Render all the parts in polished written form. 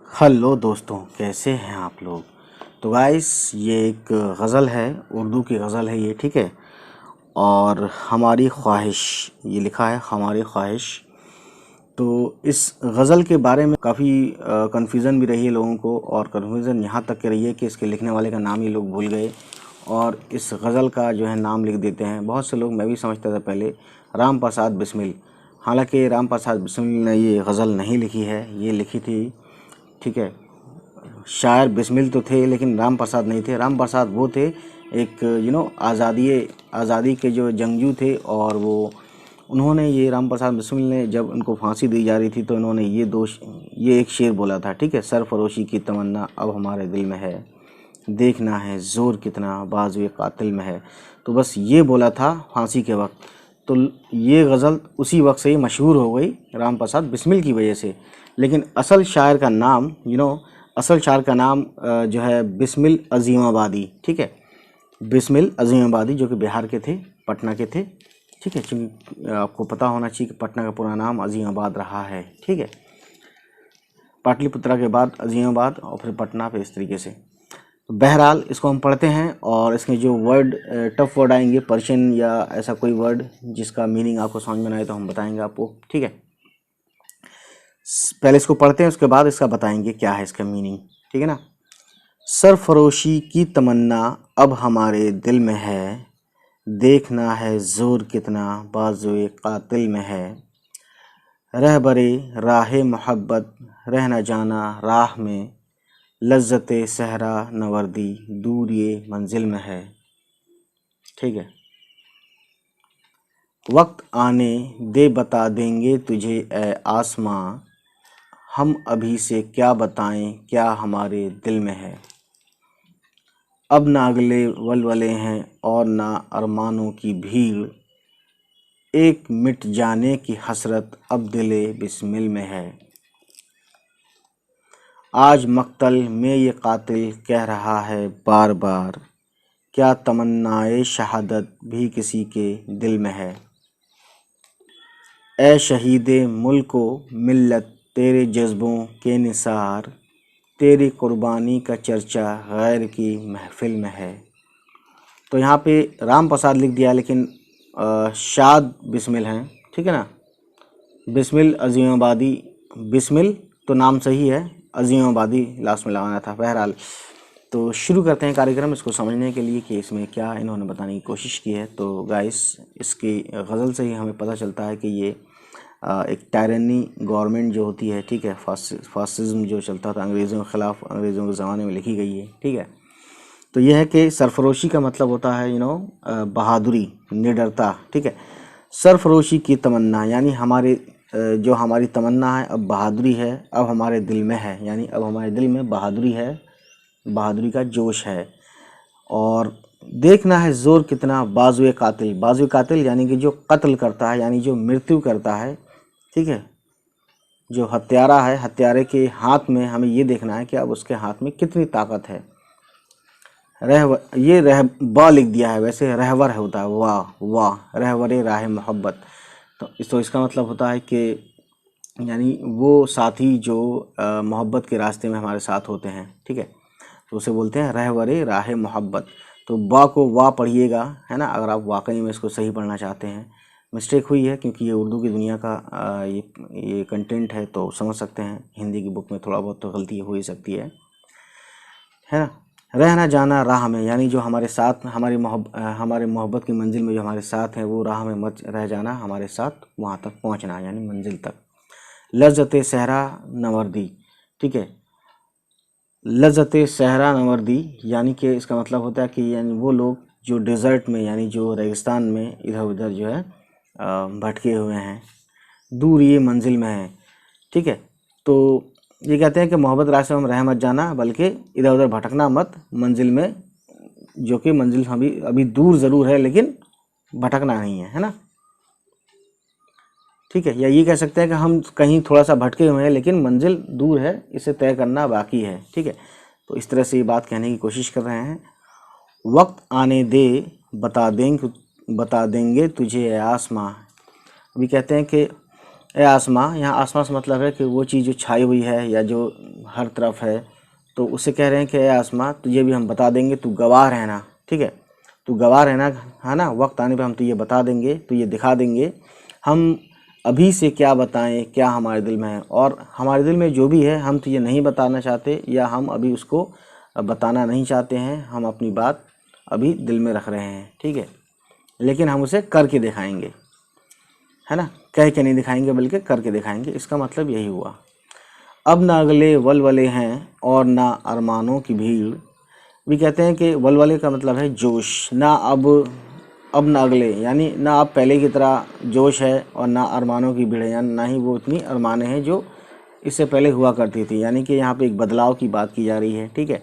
Hello दोस्तों, कैसे हैं आप लोग। तो गाइस, ये एक गज़ल है, उर्दू की गज़ल है ये, ठीक है। और हमारी ख्वाहिश, ये लिखा है हमारी ख्वाहिश। तो इस गज़ल के बारे में काफ़ी कन्फ्यूज़न भी रही है लोगों को, और कन्फ्यूज़न यहाँ तक की रही है कि इसके लिखने वाले का नाम ही लोग भूल गए और इस गज़ल का जो है नाम लिख देते हैं। बहुत से लोग, मैं भी समझता था पहले, राम प्रसाद बिस्मिल। हालांकि राम प्रसाद बिस्मिल ने ये गज़ल नहीं लिखी है, ये लिखी थी, ठीक है, शायर बिस्मिल तो थे लेकिन राम प्रसाद नहीं थे। राम प्रसाद वो थे एक आज़ादी के जो जंगजू थे, और वो उन्होंने, ये राम प्रसाद बिस्मिल ने, जब उनको फांसी दी जा रही थी तो इन्होंने ये एक शेर बोला था, ठीक है। सरफरोशी की तमन्ना अब हमारे दिल में है, देखना है ज़ोर कितना बाजुए कातिल में है। तो बस ये बोला था फांसी के वक्त। तो ये गज़ल उसी वक्त से ही मशहूर हो गई, राम प्रसाद बिस्मिल की वजह से। लेकिन असल शायर का नाम असल शायर का नाम जो है बिस्मिल अज़ीमाबादी, ठीक है। बिस्मिल अज़ीमाबादी, जो कि बिहार के थे, पटना के थे, ठीक है। चूँकि आपको पता होना चाहिए कि पटना का पूरा नाम अज़ीमाबाद रहा है, ठीक है। पाटलिपुत्रा के बाद अज़ीमाबाद और फिर पटना, फिर इस तरीके से। तो बहरहाल इसको हम पढ़ते हैं, और इसमें जो वर्ड, टफ वर्ड आएंगे, पर्शियन या ऐसा कोई वर्ड जिसका मीनिंग आपको समझ में ना आए तो हम बताएंगे आपको, ठीक है। पहले इसको पढ़ते हैं, उसके बाद इसका बताएंगे क्या है इसका मीनिंग, ठीक है ना। सरफरोशी की तमन्ना अब हमारे दिल में है, देखना है जोर कितना बाजुए कातिल में है। रहबरे राह मोहब्बत रह न जाना राह में, लज्जत सहरा नवर्दी दूर ये मंजिल में है, ठीक है। वक्त आने दे बता देंगे तुझे ए आसमां, हम अभी से क्या बताएं क्या हमारे दिल में है। अब ना अगले वलवले हैं और ना अरमानों की भीड़, एक मिट जाने की हसरत अब दिले बिस्मिल में है। आज मक्तल में ये कातिल कह रहा है बार बार, क्या तमन्नाए शहादत भी किसी के दिल में है। ए शहीदे मुल्को मिल्लत तेरे जज्बों के निसार, तेरी कुर्बानी का चर्चा गैर की महफिल में है। तो यहाँ पे राम प्रसाद लिख दिया, लेकिन शाद बिस्मिल हैं, ठीक है ना। बिस्मिल अज़ीमाबादी, बिस्मिल तो नाम सही है, अज़ीमाबादी लास्ट में लगाना था। बहरहाल, तो शुरू करते हैं कार्यक्रम, इसको समझने के लिए कि इसमें क्या इन्होंने बताने की कोशिश की है। तो गाइस, इसकी गज़ल से ही हमें पता चलता है कि ये एक टायरनी गवर्नमेंट जो होती है, ठीक है, फासिज्म जो चलता था अंग्रेज़ों के ख़िलाफ़, अंग्रेज़ों के ज़माने में लिखी गई है, ठीक है। तो यह है कि सरफरोशी का मतलब होता है बहादुरी, निडरता, ठीक है। सरफरोशी की तमन्ना यानी जो हमारी तमन्ना है, अब बहादुरी है, अब हमारे दिल में है, यानी अब हमारे दिल में बहादुरी है, बहादुरी का जोश है। और देखना है ज़ोर कितना बाजुए कातिल, बाजुए कातिल यानी कि जो कत्ल करता है, यानी जो मृत्यु करता है, ठीक है। जो हत्यारा है, हत्यारे के हाथ में हमें ये देखना है कि अब उसके हाथ में कितनी ताकत है। ये रह बा लिख दिया है, वैसे रहवर है होता है, वाह वाह, रहवरे राह मोहब्बत। तो इसका मतलब होता है कि यानी वो साथी जो मोहब्बत के रास्ते में हमारे साथ होते हैं, ठीक है, तो उसे बोलते हैं रहवरे राह मोहब्बत। तो बा को वाह पढ़िएगा, है ना, अगर आप वाकई में इसको सही पढ़ना चाहते हैं। मिस्टेक हुई है क्योंकि ये उर्दू की दुनिया का ये कंटेंट है, तो समझ सकते हैं। हिंदी की बुक में थोड़ा बहुत तो गलती हो ही सकती है ना। रहना जाना राह में, यानी जो हमारे साथ, हमारे मोहब्बत की मंजिल में जो हमारे साथ हैं, वो राह में मत रह जाना, हमारे साथ वहाँ तक पहुँचना, यानी मंजिल तक। लज्जत सहरा नवर्दी, ठीक है। लज्जत सहरा नवर्दी यानी कि इसका मतलब होता है कि यानी वो लोग जो डेजर्ट में, यानी जो रेगिस्तान में इधर उधर जो है भटके हुए हैं, दूर ये मंजिल में है, ठीक है। तो ये कहते हैं कि मोहब्बत रास्ते में रह मत जाना, बल्कि इधर उधर भटकना मत मंजिल में, जो कि मंजिल अभी दूर ज़रूर है, लेकिन भटकना नहीं है ना, ठीक है। या ये कह सकते हैं कि हम कहीं थोड़ा सा भटके हुए हैं, लेकिन मंजिल दूर है, इसे तय करना बाकी है, ठीक है। तो इस तरह से ये बात कहने की कोशिश कर रहे हैं। वक्त आने दे बता देंगे तुझे ए आसमां। अभी कहते हैं कि ए आसमां, यहाँ आसमां से मतलब है कि वो चीज़ जो छाई हुई है, या जो हर तरफ है। तो उसे कह रहे हैं कि आसमां तुझे भी हम बता देंगे, तू गवाह रहना, ठीक है, तू गवाह रहना, है ना, वक्त आने पे हम तुझे बता देंगे, तुझे दिखा देंगे। हम अभी से क्या बताएं क्या हमारे दिल में है, और हमारे दिल में जो भी है हम तुझे नहीं बताना चाहते, या हम अभी उसको बताना नहीं चाहते हैं, हम अपनी बात अभी दिल में रख रहे हैं, ठीक है, लेकिन हम उसे करके दिखाएंगे, है ना, कह के नहीं दिखाएंगे बल्कि करके दिखाएंगे। इसका मतलब यही हुआ। अब ना अगले वलवले हैं और ना अरमानों की भीड़। भी कहते हैं कि वलवले का मतलब है जोश, ना अब ना अगले, यानी ना अब पहले की तरह जोश है, और ना अरमानों की भीड़ है, यानी ना ही वो इतनी अरमाने हैं जो इससे पहले हुआ करती थी, यानी कि यहाँ पे एक बदलाव की बात की जा रही है, ठीक है।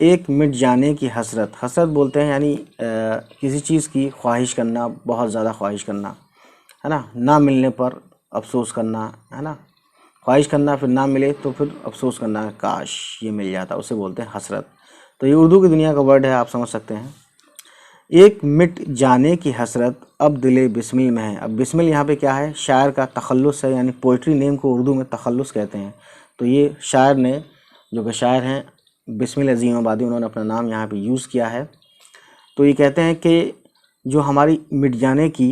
एक मिट जाने की हसरत, हसरत बोलते हैं यानी किसी चीज़ की ख्वाहिश करना, बहुत ज़्यादा ख्वाहिश करना, है ना मिलने पर अफसोस करना, है ना, ख्वाहिश करना फिर ना मिले तो फिर अफसोस करना, काश ये मिल जाता, उसे बोलते हैं हसरत। तो ये उर्दू की दुनिया का वर्ड है, आप समझ सकते हैं। एक मिट जाने की हसरत अब दिले बिस्मिल में है। अब बिस्मिल यहाँ पे क्या है, शायर का तखल्लुस है, यानी पोइट्री नेम को उर्दू में तखल्लुस कहते हैं। तो ये शायर ने, जो कि शायर हैं बिस्मिल अज़ीम आबादी, उन्होंने अपना नाम यहाँ पे यूज़ किया है। तो ये कहते हैं कि जो हमारी मिट जाने की,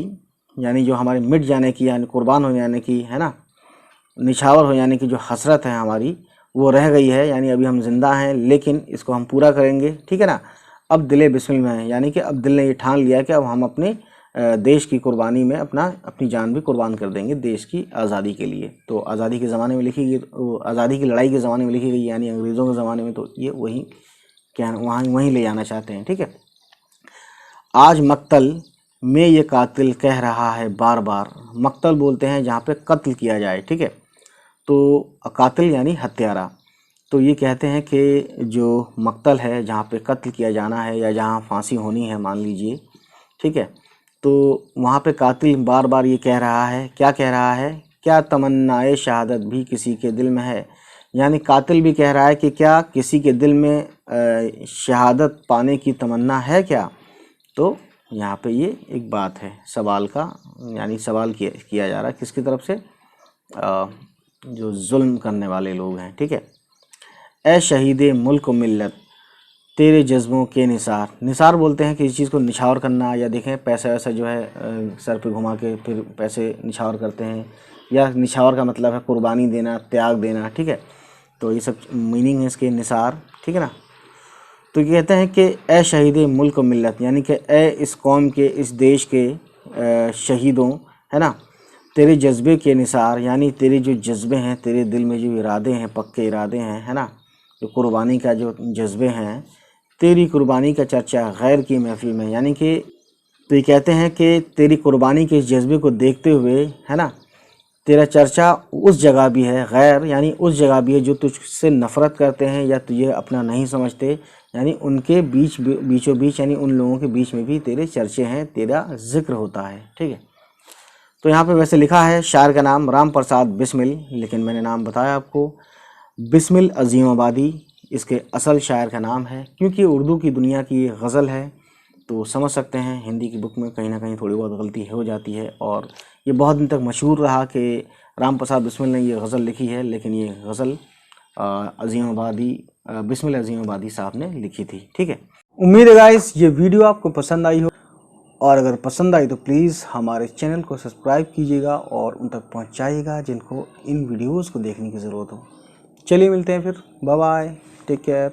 यानी जो हमारे मिट जाने की, यानी कुर्बान हो जाने की, है ना, निछावर हो जाने की जो हसरत है हमारी, वो रह गई है, यानी अभी हम जिंदा हैं लेकिन इसको हम पूरा करेंगे, ठीक है ना। अब दिले बिस्मिल में है, यानी कि अब दिल ने ये ठान लिया कि अब हम अपने देश की कुर्बानी में अपनी जान भी कुर्बान कर देंगे देश की आज़ादी के लिए। तो आज़ादी के ज़माने में लिखी गई, आज़ादी की लड़ाई के ज़माने में लिखी गई, यानी अंग्रेज़ों के ज़माने में, तो ये वही क्या वहीं ले जाना चाहते हैं, ठीक है। आज मक्तल में ये कातिल कह रहा है बार बार। मक्तल बोलते हैं जहाँ पे कत्ल किया जाए, ठीक है, तो कातिल यानी हत्यारा। तो ये कहते हैं कि जो मक्तल है, जहाँ पे कत्ल किया जाना है या जहाँ फांसी होनी है मान लीजिए, ठीक है, तो वहाँ पे कातिल बार बार ये कह रहा है, क्या कह रहा है, क्या तमन्नाए शहादत भी किसी के दिल में है। यानी कातिल भी कह रहा है कि क्या किसी के दिल में शहादत पाने की तमन्ना है क्या। तो यहाँ पे ये एक बात है सवाल का, यानी सवाल किया जा रहा है किसकी तरफ से, जो जुल्म करने वाले लोग हैं, ठीक है। ए शहीद मुल्क मिल्लत तेरे जज्बों के निसार। निसार बोलते हैं किसी चीज़ को निछावर करना, या देखें पैसा वैसा जो है सर पे घुमा के फिर पैसे निछावर करते हैं, या निछावर का मतलब है कुर्बानी देना, त्याग देना, ठीक है। तो ये सब मीनिंग है इसके, निसार, ठीक है ना। तो ये कहते हैं कि ए शहीद मुल्क मिल्लत, यानी कि ए इस कौम के, इस देश के शहीदों, है ना, तेरे जज्बे के निसार, यानी तेरे जो जज्बे हैं, तेरे दिल में जो इरादे हैं, पक्के इरादे हैं, है ना, जो कुर्बानी का जो जज्बे हैं, तेरी कुर्बानी का चर्चा गैर की महफिल में, यानी कि तो ये कहते हैं कि तेरी कुर्बानी के इस जज्बे को देखते हुए, है ना, तेरा चर्चा उस जगह भी है, गैर यानी उस जगह भी है जो तुझसे नफ़रत करते हैं या तुझे अपना नहीं समझते, यानी उनके बीचों बीच, यानी उन लोगों के बीच में भी तेरे चर्चे हैं, तेरा जिक्र होता है, ठीक है। तो यहाँ पे वैसे लिखा है शायर का नाम राम प्रसाद बिस्मिल, लेकिन मैंने नाम बताया आपको, बिस्मिल अज़ीम आबादी इसके असल शायर का नाम है। क्योंकि उर्दू की दुनिया की ये गज़ल है, तो समझ सकते हैं हिंदी की बुक में कहीं ना कहीं थोड़ी बहुत गलती हो जाती है, और ये बहुत दिन तक मशहूर रहा कि राम प्रसाद बिस्मिल ने ये गज़ल लिखी है, लेकिन ये गज़ल अज़ीम आबादी, बिस्मिल अज़ीम आबादी साहब ने लिखी थी, ठीक है। उम्मीद है गाइस ये वीडियो आपको पसंद आई हो, और अगर पसंद आई तो प्लीज़ हमारे चैनल को सब्सक्राइब कीजिएगा और उन तक पहुंचाइएगा जिनको इन वीडियोस को देखने की ज़रूरत हो। चलिए मिलते हैं फिर, बाय बाय, टेक केयर।